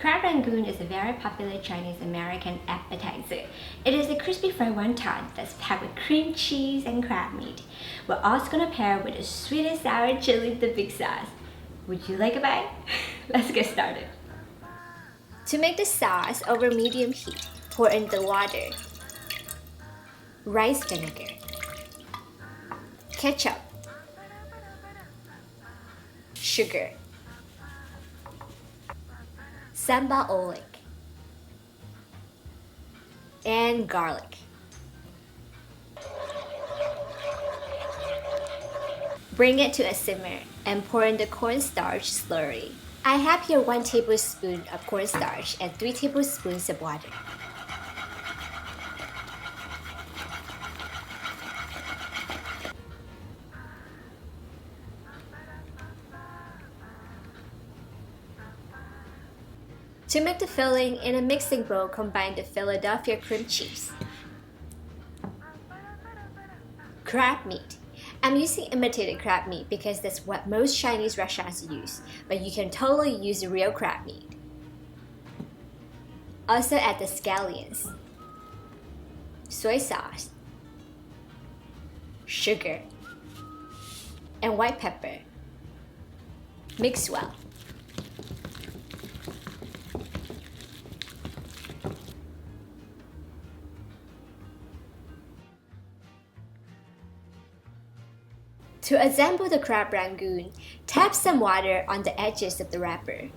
Crab Rangoon is a very popular Chinese-American appetizer. It is a crispy fried wonton that's packed with cream cheese and crab meat. We're also gonna pair with a sweet and sour chili dipping sauce. Would you like a bite? Let's get started. To make the sauce over medium heat, pour in the water, rice vinegar, ketchup, sugar, sambal oelek, and garlic. Bring it to a simmer and pour in the cornstarch slurry. I have here 1 tablespoon of cornstarch and 3 tablespoons of water. To make the filling, in a mixing bowl, combine the Philadelphia cream cheese, crab meat. I'm using imitated crab meat because that's what most Chinese restaurants use, but you can totally use real crab meat. Also add the scallions, soy sauce, sugar, and white pepper. Mix well. To assemble the crab rangoon, tap some water on the edges of the wrapper.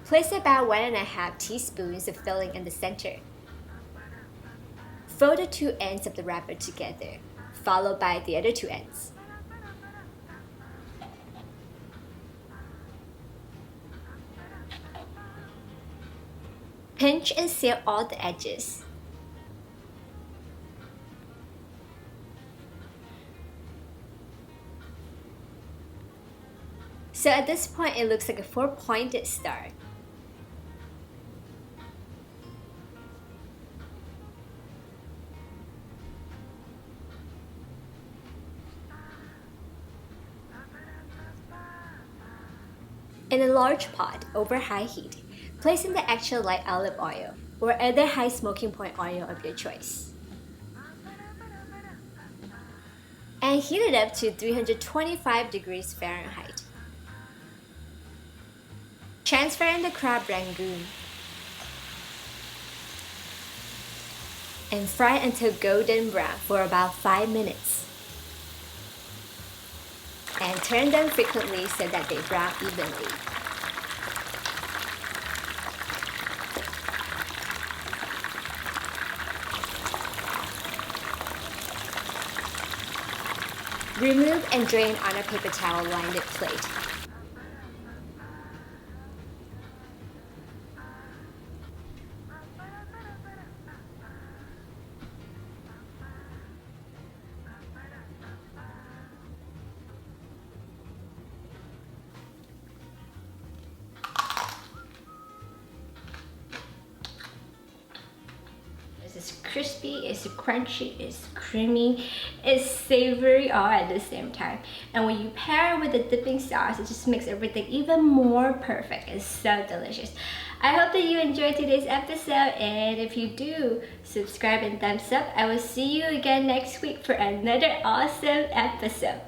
Place about 1.5 teaspoons of filling in the center. Fold the 2 ends of the wrapper together, followed by the other 2 ends. Pinch and seal all the edges. So at this point, it looks like a 4-pointed star. In a large pot over high heat, place in the extra light olive oil or other high smoking point oil of your choice. And heat it up to 325 degrees Fahrenheit. Transfer in the crab rangoon and fry until golden brown for about 5 minutes. And turn them frequently so that they brown evenly. Remove and drain on a paper towel lined plate. It's crispy, it's crunchy, it's creamy, it's savory all at the same time. And when you pair it with the dipping sauce, it just makes everything even more perfect. It's so delicious. I hope that you enjoyed today's episode, and if you do, subscribe and thumbs up. I will see you again next week for another awesome episode.